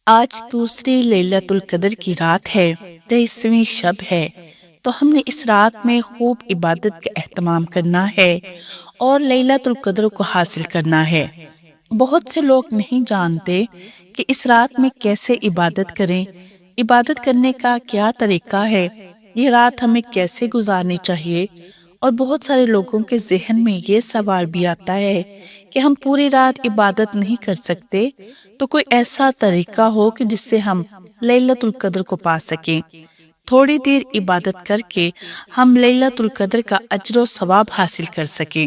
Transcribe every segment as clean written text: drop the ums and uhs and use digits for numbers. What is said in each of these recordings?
آج دوسری لیلۃ القدر کی رات ہے، 23ویں شب ہے، تو ہم نے اس رات میں خوب عبادت کا اہتمام کرنا ہے اور لیلۃ القدر کو حاصل کرنا ہے۔ بہت سے لوگ نہیں جانتے کہ اس رات میں کیسے عبادت کریں، عبادت کرنے کا کیا طریقہ ہے، یہ رات ہمیں کیسے گزارنی چاہیے، اور بہت سارے لوگوں کے ذہن میں یہ سوال بھی آتا ہے کہ ہم پوری رات عبادت نہیں کر سکتے، تو کوئی ایسا طریقہ ہو کہ جس سے ہم لیلۃ القدر کو پا سکیں۔ تھوڑی دیر عبادت کر کے ہم لیلۃ القدر کا اجر و ثواب حاصل کر سکیں۔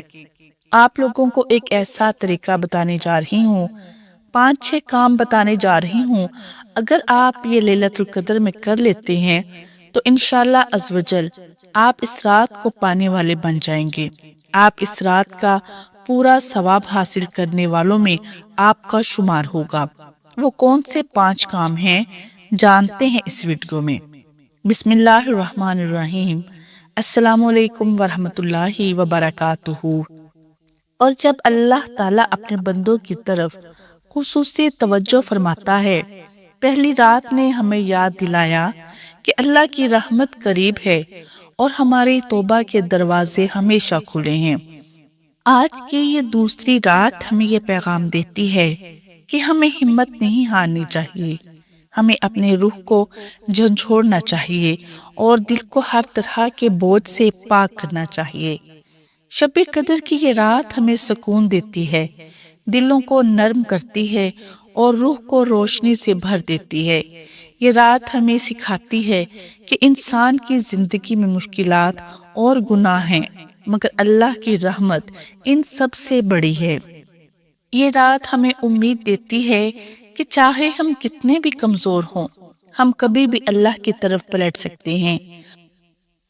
آپ لوگوں کو ایک ایسا طریقہ بتانے جا رہی ہوں، 5-6 کام بتانے جا رہی ہوں، اگر آپ یہ لیلۃ القدر میں کر لیتے ہیں تو انشاءاللہ عزوجل آپ اس رات کو پانے والے بن جائیں گے۔ آپ اس رات کا پورا ثواب حاصل کرنے والوں میں آپ کا شمار ہوگا۔ وہ کون سے 5 کام ہیں جانتے ہیں اس ویڈیو میں۔ بسم اللہ الرحمن الرحیم۔ السلام علیکم ورحمۃ اللہ وبرکاتہ۔ اور جب اللہ تعالیٰ اپنے بندوں کی طرف خصوصی توجہ فرماتا ہے، پہلی رات نے ہمیں یاد دلایا کہ اللہ کی رحمت قریب ہے اور ہماری توبہ کے دروازے ہمیشہ کھلے ہیں۔ آج کی یہ دوسری رات ہمیں یہ پیغام دیتی ہے کہ ہمیں ہمت نہیں ہارنی چاہیے، ہمیں اپنے روح کو جھنجھوڑنا چاہیے اور دل کو ہر طرح کے بوجھ سے پاک کرنا چاہیے۔ شب قدر کی یہ رات ہمیں سکون دیتی ہے، دلوں کو نرم کرتی ہے اور روح کو روشنی سے بھر دیتی ہے۔ یہ رات ہمیں سکھاتی ہے کہ انسان کی زندگی میں مشکلات اور گناہ ہیں، مگر اللہ کی رحمت ان سب سے بڑی ہے۔ یہ رات ہمیں امید دیتی ہے کہ چاہے ہم کتنے بھی کمزور ہوں، ہم کبھی بھی اللہ کی طرف پلٹ سکتے ہیں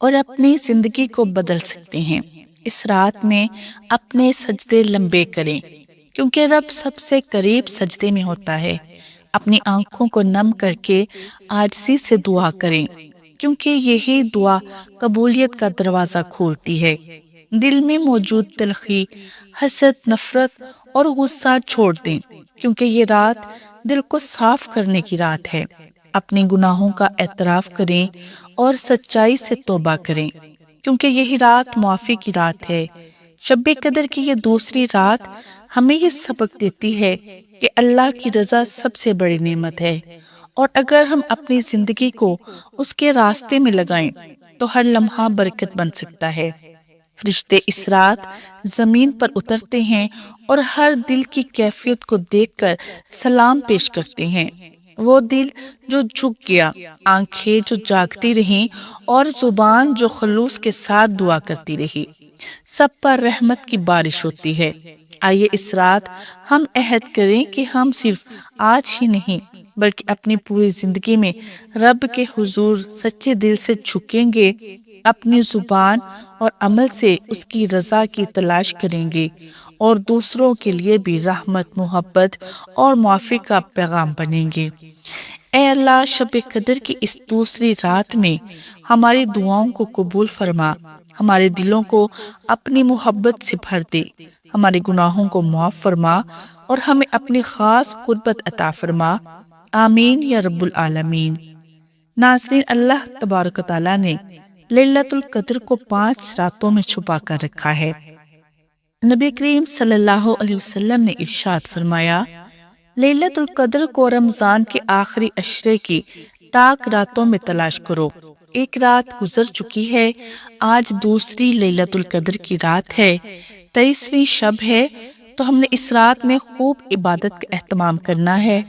اور اپنی زندگی کو بدل سکتے ہیں۔ اس رات میں اپنے سجدے لمبے کریں، کیونکہ رب سب سے قریب سجدے میں ہوتا ہے۔ اپنی آنکھوں کو نم کر کے عاجزی سے دعا کریں، کیونکہ یہی دعا قبولیت کا دروازہ کھولتی ہے۔ دل میں موجود تلخی، حسد، نفرت اور غصہ چھوڑ دیں، کیونکہ یہ رات دل کو صاف کرنے کی رات ہے۔ اپنے گناہوں کا اعتراف کریں اور سچائی سے توبہ کریں، کیونکہ یہی رات معافی کی رات ہے۔ شب قدر کی یہ دوسری رات ہمیں یہ سبق دیتی ہے کہ اللہ کی رضا سب سے بڑی نعمت ہے، اور اگر ہم اپنی زندگی کو اس کے راستے میں لگائیں تو ہر لمحہ برکت بن سکتا ہے۔ فرشتے اس رات زمین پر اترتے ہیں اور ہر دل کی کیفیت کو دیکھ کر سلام پیش کرتے ہیں۔ وہ دل جو جھک گیا، آنکھیں جو جاگتی رہیں اور زبان جو خلوص کے ساتھ دعا کرتی رہی، سب پر رحمت کی بارش ہوتی ہے۔ آئیے اس رات ہم عہد کریں کہ ہم صرف آج ہی نہیں بلکہ اپنی پوری زندگی میں رب کے حضور سچے دل سے جھکیں گے، اپنی زبان اور عمل سے اس کی رضا کی تلاش کریں گے اور دوسروں کے لیے بھی رحمت، محبت اور معافی کا پیغام بنیں گے۔ اے اللہ، شب قدر کی اس دوسری رات میں ہماری دعاؤں کو قبول فرما، ہمارے دلوں کو اپنی محبت سے بھر دے، ہمارے گناہوں کو معاف فرما اور ہمیں اپنی خاص قربت عطا فرما۔ آمین یا رب العالمین۔ ناظرین، اللہ تبارک و تعالیٰ نے لیلۃ القدر کو 5 راتوں میں چھپا کر رکھا ہے۔ نبی کریم صلی اللہ علیہ وسلم نے ارشاد فرمایا، لیلۃ القدر کو رمضان کے آخری عشرے کی تاک راتوں میں تلاش کرو۔ ایک رات گزر چکی ہے، آج دوسری لیلۃ القدر کی رات ہے، 23ویں شب ہے، تو ہم نے اس رات میں خوب عبادت کا اہتمام کرنا ہے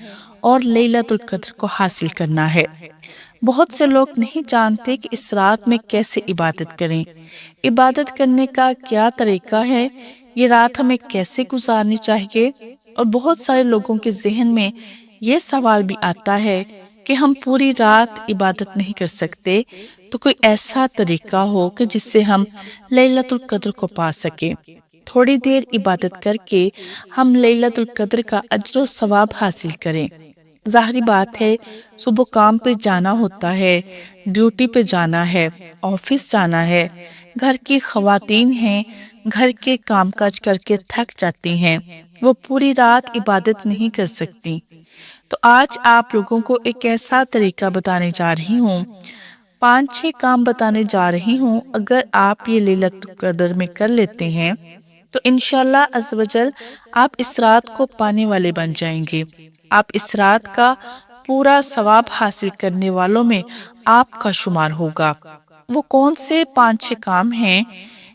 اور لیلۃ القدر کو حاصل کرنا ہے۔ بہت سے لوگ نہیں جانتے کہ اس رات میں کیسے عبادت کریں، عبادت کرنے کا کیا طریقہ ہے، یہ رات ہمیں کیسے گزارنی چاہیے، اور بہت سارے لوگوں کے ذہن میں یہ سوال بھی آتا ہے کہ ہم پوری رات عبادت نہیں کر سکتے، تو کوئی ایسا طریقہ ہو کہ جس سے ہم لیلۃ القدر کو پا سکیں۔ تھوڑی دیر عبادت کر کے ہم لیلۃ القدر کا اجر و ثواب حاصل کریں۔ ظاہری بات ہے، صبح کام پہ جانا ہوتا ہے، ڈیوٹی پہ جانا ہے، آفس جانا ہے، گھر کی خواتین ہیں، گھر کے کام کاج کر کے تھک جاتی ہیں، وہ پوری رات عبادت نہیں کر سکتی، تو آج آپ لوگوں کو ایک ایسا طریقہ بتانے جا رہی ہوں، 5-6 کام بتانے جا رہی ہوں، اگر آپ یہ لیلۃ القدر میں کر لیتے ہیں تو انشاءاللہ عز و جل آپ اس رات کو پانے والے بن جائیں گے۔ آپ اس رات کا پورا ثواب حاصل کرنے والوں میں آپ کا شمار ہوگا۔ وہ کون سے 5-6 کام ہیں؟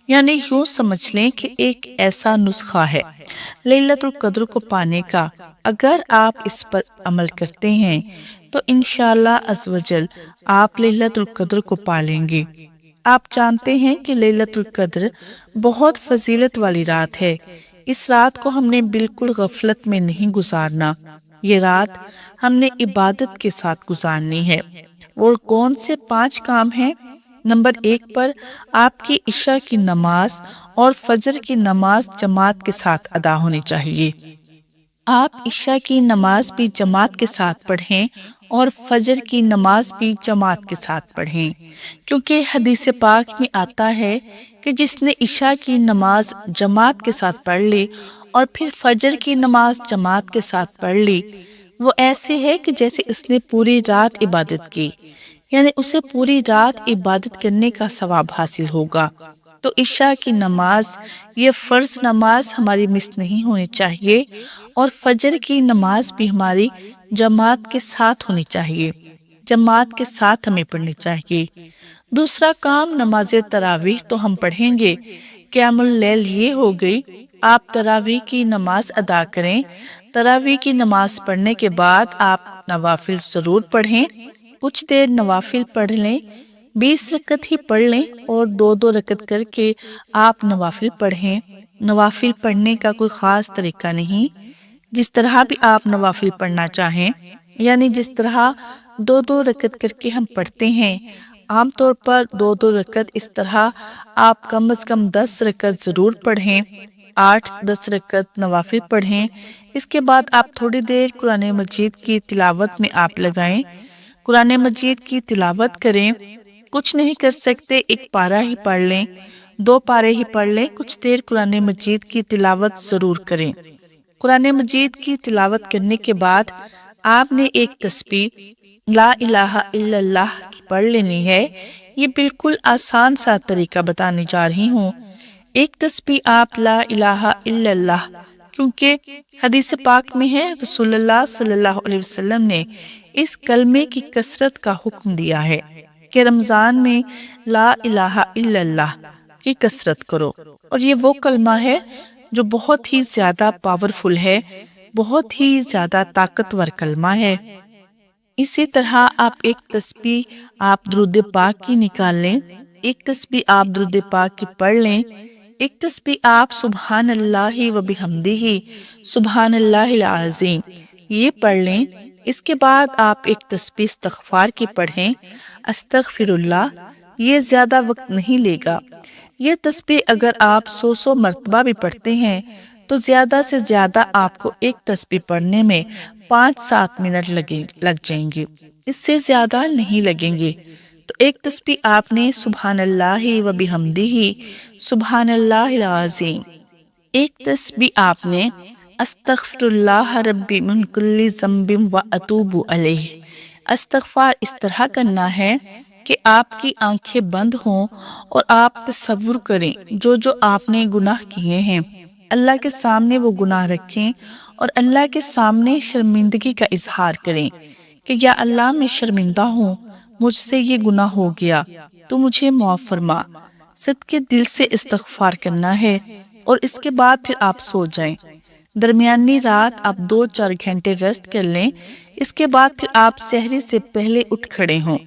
یعنی یوں سمجھ لیں کہ ایک ایسا نسخہ ہے لیلۃ القدر کو پانے کا، اگر آپ اس پر عمل کرتے ہیں تو انشاءاللہ عز و جل آپ لیلۃ القدر کو پا لیں گے۔ آپ جانتے ہیں کہ لیلۃ القدر بہت فضیلت والی رات ہے۔ اس رات کو ہم نے بالکل غفلت میں نہیں گزارنا، یہ رات ہم نے عبادت کے ساتھ گزارنی ہے۔ وہ کون سے 5 کام ہیں؟ نمبر 1 پر آپ کی عشاء کی نماز اور فجر کی نماز جماعت کے ساتھ ادا ہونی چاہیے۔ آپ عشاء کی نماز بھی جماعت کے ساتھ پڑھیں اور فجر کی نماز بھی جماعت کے ساتھ پڑھیں، کیونکہ حدیث پاک میں آتا ہے کہ جس نے عشاء کی نماز جماعت کے ساتھ پڑھ لی اور پھر فجر کی نماز جماعت کے ساتھ پڑھ لی، وہ ایسے ہے کہ جیسے اس نے پوری رات عبادت کی، یعنی اسے پوری رات عبادت کرنے کا ثواب حاصل ہوگا۔ تو عشاء کی نماز، یہ فرض نماز ہماری مس نہیں ہونی چاہیے، اور فجر کی نماز بھی ہماری جماعت کے ساتھ ہونی چاہیے، جماعت کے ساتھ ہمیں پڑھنی چاہیے۔ دوسرا کام نماز تراویح تو ہم پڑھیں گے۔ قیام اللیل یہ ہو گئی، آپ تراویح کی نماز ادا کریں۔ تراویح کی نماز پڑھنے کے بعد آپ نوافل ضرور پڑھیں، کچھ دیر نوافل پڑھ لیں، 20 رکعت ہی پڑھ لیں اور 2 رکعت کر کے آپ نوافل پڑھیں۔ نوافل پڑھنے کا کوئی خاص طریقہ نہیں، جس طرح بھی آپ نوافل پڑھنا چاہیں، یعنی جس طرح 2 رکعت کر کے ہم پڑھتے ہیں، عام طور پر 2 رکعت، اس طرح آپ کم از کم 10 رکعت ضرور پڑھیں، 8-10 رکعت نوافل پڑھیں۔ اس کے بعد آپ تھوڑی دیر قرآن مجید کی تلاوت میں آپ لگائیں، قرآن مجید کی تلاوت کریں۔ کچھ نہیں کر سکتے 1 پارہ ہی پڑھ لیں، 2 پارے ہی پڑھ لیں، کچھ دیر قرآن مجید کی تلاوت ضرور کریں۔ قرآن مجید کی تلاوت کرنے کے بعد آپ نے ایک تسبیح لا الہ الا اللہ کی پڑھ لینی ہے۔ یہ بالکل آسان سا طریقہ بتانے جا رہی ہوں۔ ایک تسبیح آپ لا الہ الا اللہ، کیونکہ حدیث پاک میں ہے رسول اللہ صلی اللہ علیہ وسلم نے اس کلمے کی کثرت کا حکم دیا ہے کہ رمضان میں لا الہ الا اللہ کی کثرت کرو، اور یہ وہ کلمہ ہے جو بہت ہی زیادہ پاورفل ہے، بہت ہی زیادہ طاقتور کلمہ ہے۔ اسی طرح آپ ایک تسبیح آپ درود پاک کی نکال لیں، ایک تسبیح آپ درود پاک کی پڑھ لیں، ایک تسبیح آپ سبحان اللہ و بحمدہ سبحان اللہ العظیم یہ پڑھ لیں۔ اس کے بعد آپ ایک تسبیح استغفار کی پڑھیں، استغفر اللہ، یہ زیادہ وقت نہیں لے گا۔ یہ تسبیح اگر آپ 100 مرتبہ بھی پڑھتے ہیں تو زیادہ سے زیادہ آپ کو ایک تسبیح پڑھنے میں 5-7 منٹ لگ جائیں گے، اس سے زیادہ نہیں لگیں گے۔ تو ایک تسبیح آپ نے سبحان اللہ و بحمدہ سبحان اللہ العظیم، ایک تسبیح آپ نے استغفر اللہ ربی من کل ذنب و اتوب علیہ۔ استغفار اس طرح کرنا ہے کہ آپ کی آنکھیں بند ہوں اور آپ تصور کریں جو آپ نے گناہ کیے ہیں، اللہ کے سامنے وہ گناہ رکھیں اور اللہ کے سامنے شرمندگی کا اظہار کریں کہ یا اللہ میں شرمندہ ہوں، مجھ سے یہ گناہ ہو گیا، تو مجھے معاف فرما۔ صدقے دل سے استغفار کرنا ہے، اور اس کے بعد پھر آپ سو جائیں۔ درمیانی رات آپ 2-4 گھنٹے ریسٹ کر لیں۔ اس کے بعد پھر آپ سحری سے پہلے اٹھ کھڑے ہوں،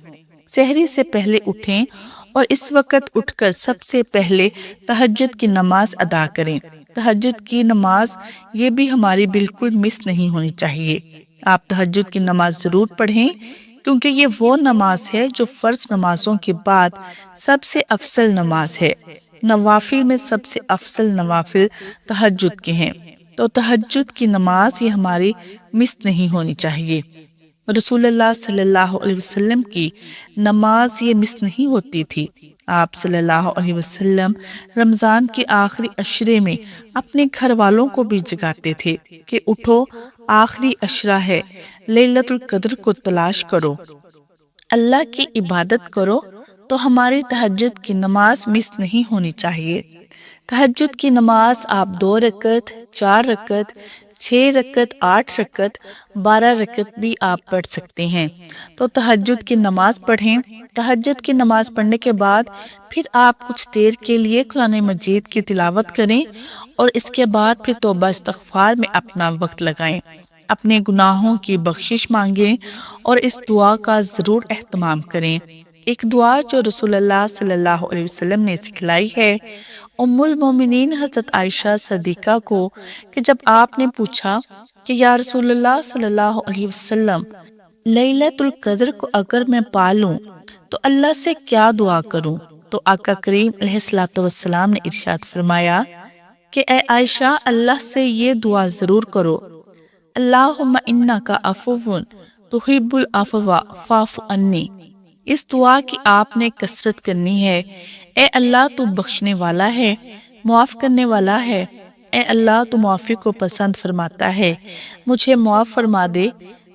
سحری سے پہلے اٹھیں اور اس وقت اٹھ کر سب سے پہلے تہجد کی نماز ادا کریں۔ تہجد کی نماز یہ بھی ہماری بالکل مس نہیں ہونی چاہیے۔ آپ تہجد کی نماز ضرور پڑھیں، کیونکہ یہ وہ نماز ہے جو فرض نمازوں کے بعد سب سے افضل نماز ہے۔ نوافل میں سب سے افضل نوافل تہجد کے ہیں، تو تہجد کی نماز یہ ہماری مس نہیں ہونی چاہیے۔ رسول اللہ صلی اللہ علیہ وسلم کی نماز یہ مس نہیں ہوتی تھی۔ آپ صلی اللہ علیہ وسلم رمضان کے آخری عشرے میں اپنے گھر والوں کو بھی جگاتے تھے کہ اٹھو، آخری عشرہ ہے، لیلۃ القدر کو تلاش کرو، اللہ کی عبادت کرو۔ تو ہماری تہجد کی نماز مس نہیں ہونی چاہیے۔ تہجد کی نماز آپ 2 رکعت، 4 رکعت، 6 رکعت، 8 رکعت، 12 رکعت بھی آپ پڑھ سکتے ہیں۔ تو تہجد کی نماز پڑھیں۔ تہجد کی نماز پڑھنے کے بعد پھر آپ کچھ دیر کے لیے قرآن مجید کی تلاوت کریں اور اس کے بعد پھر توبہ استغفار میں اپنا وقت لگائیں، اپنے گناہوں کی بخشش مانگیں اور اس دعا کا ضرور اہتمام کریں۔ ایک دعا جو رسول اللہ صلی اللہ علیہ وسلم نے سکھلائی ہے ام المومنین حضرت عائشہ صدیقہ کو، کہ جب آپ نے پوچھا کہ یا رسول اللہ صلی اللہ علیہ وسلم، لیلۃ القدر کو اگر میں پالوں تو اللہ سے کیا دعا کروں؟ تو آقا کریم علیہ الصلوۃ والسلام نے ارشاد فرمایا کہ اے عائشہ، اللہ سے یہ دعا ضرور کرو، اللہم انک عفو تحب العفو فاعف عنی۔ اس دعا کی آپ نے کثرت کرنی ہے۔ اے اللہ، تو بخشنے والا ہے، معاف کرنے والا ہے، اے اللہ تو معافی کو پسند فرماتا ہے، مجھے معاف فرما دے۔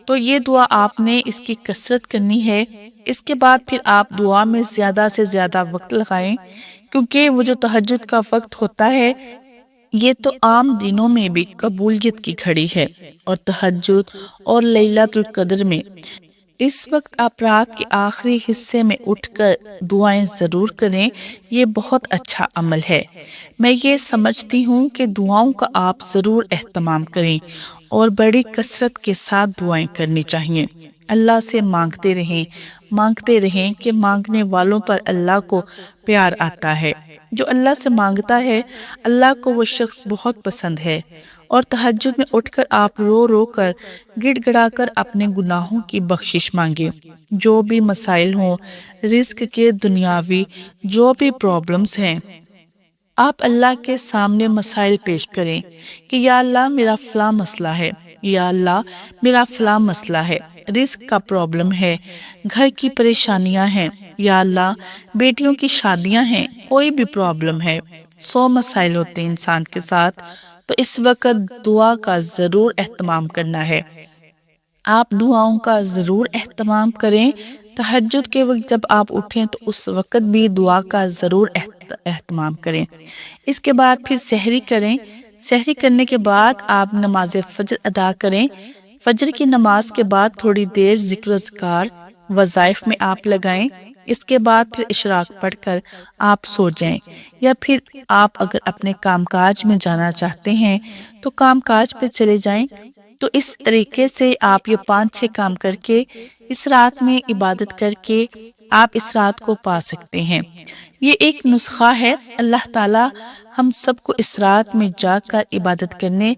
تو یہ دعا آپ نے اس کی کثرت کرنی ہے۔ اس کے بعد پھر آپ دعا میں زیادہ سے زیادہ وقت لگائیں، کیونکہ وہ جو تہجد کا وقت ہوتا ہے یہ تو عام دنوں میں بھی قبولیت کی گھڑی ہے، اور تہجد اور لیلۃ القدر میں اس وقت آپ رات کے آخری حصے میں اٹھ کر دعائیں ضرور کریں۔ یہ بہت اچھا عمل ہے۔ میں یہ سمجھتی ہوں کہ دعاؤں کا آپ ضرور اہتمام کریں اور بڑی کثرت کے ساتھ دعائیں کرنی چاہیے۔ اللہ سے مانگتے رہیں کہ مانگنے والوں پر اللہ کو پیار آتا ہے۔ جو اللہ سے مانگتا ہے اللہ کو وہ شخص بہت پسند ہے۔ اور تہجد میں اٹھ کر آپ رو رو کر گڑ گڑا کر اپنے گناہوں کی بخشش مانگے۔ جو بھی مسائل ہوں، رزق کے، دنیاوی جو بھی پرابلمز ہیں، آپ اللہ کے سامنے مسائل پیش کریں کہ یا اللہ میرا فلاں مسئلہ ہے، یا اللہ میرا فلاں مسئلہ ہے، رزق کا پرابلم ہے، گھر کی پریشانیاں ہیں، یا اللہ بیٹیوں کی شادیاں ہیں، کوئی بھی پرابلم ہے، 100 مسائل ہوتے ہیں انسان کے ساتھ۔ تو اس وقت دعا کا ضرور اہتمام کرنا ہے۔ آپ دعاؤں کا ضرور اہتمام کریں۔ تہجد کے وقت جب آپ اٹھیں تو اس وقت بھی دعا کا ضرور اہتمام کریں۔ اس کے بعد پھر سحری کریں۔ سحری کرنے کے بعد آپ نماز فجر ادا کریں۔ فجر کی نماز کے بعد تھوڑی دیر ذکر و اذکار وظائف میں آپ لگائیں۔ اس کے بعد پھر اشراق پڑھ کر آپ سو جائیں، یا پھر آپ اگر اپنے کام کاج میں جانا چاہتے ہیں تو کام کاج پہ چلے جائیں۔ تو اس طریقے سے آپ یہ 5-6 کام کر کے اس رات میں عبادت کر کے آپ اس رات کو پا سکتے ہیں۔ یہ ایک نسخہ ہے۔ اللہ تعالی ہم سب کو اس رات میں جاگ کر عبادت کرنے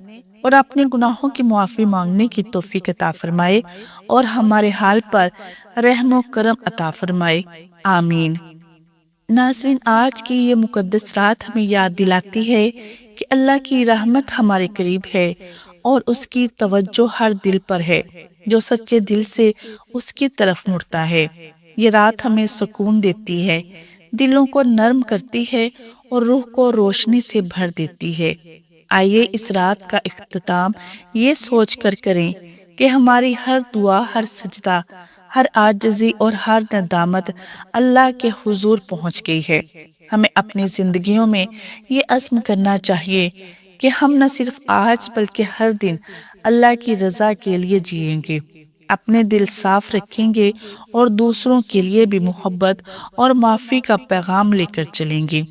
اور اپنے گناہوں کی معافی مانگنے کی توفیق عطا فرمائے اور ہمارے حال پر رحم و کرم عطا فرمائے، آمین۔ ناظرین، آج کی یہ مقدس رات ہمیں یاد دلاتی ہے کہ اللہ کی رحمت ہمارے قریب ہے اور اس کی توجہ ہر دل پر ہے جو سچے دل سے اس کی طرف مڑتا ہے۔ یہ رات ہمیں سکون دیتی ہے، دلوں کو نرم کرتی ہے اور روح کو روشنی سے بھر دیتی ہے۔ آئیے اس رات کا اختتام یہ سوچ کر کریں کہ ہماری ہر دعا، ہر سجدہ، ہر عاجزی اور ہر ندامت اللہ کے حضور پہنچ گئی ہے۔ ہمیں اپنی زندگیوں میں یہ عزم کرنا چاہیے کہ ہم نہ صرف آج بلکہ ہر دن اللہ کی رضا کے لیے جئیں گے، اپنے دل صاف رکھیں گے اور دوسروں کے لیے بھی محبت اور معافی کا پیغام لے کر چلیں گے۔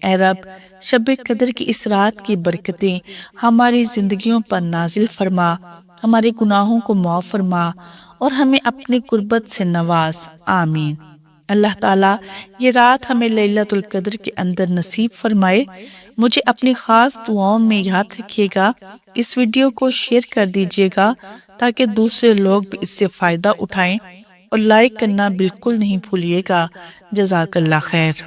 اے رب، شب قدر کی اس رات کی برکتیں ہماری زندگیوں پر نازل فرما، ہمارے گناہوں کو معاف فرما اور ہمیں اپنی قربت سے نواز، آمین۔ اللہ تعالیٰ یہ رات ہمیں لیلۃ القدر کے اندر نصیب فرمائے۔ مجھے اپنی خاص دعاؤں میں یاد رکھیے گا۔ اس ویڈیو کو شیئر کر دیجیے گا تاکہ دوسرے لوگ بھی اس سے فائدہ اٹھائیں، اور لائک کرنا بالکل نہیں بھولیے گا۔ جزاک اللہ خیر۔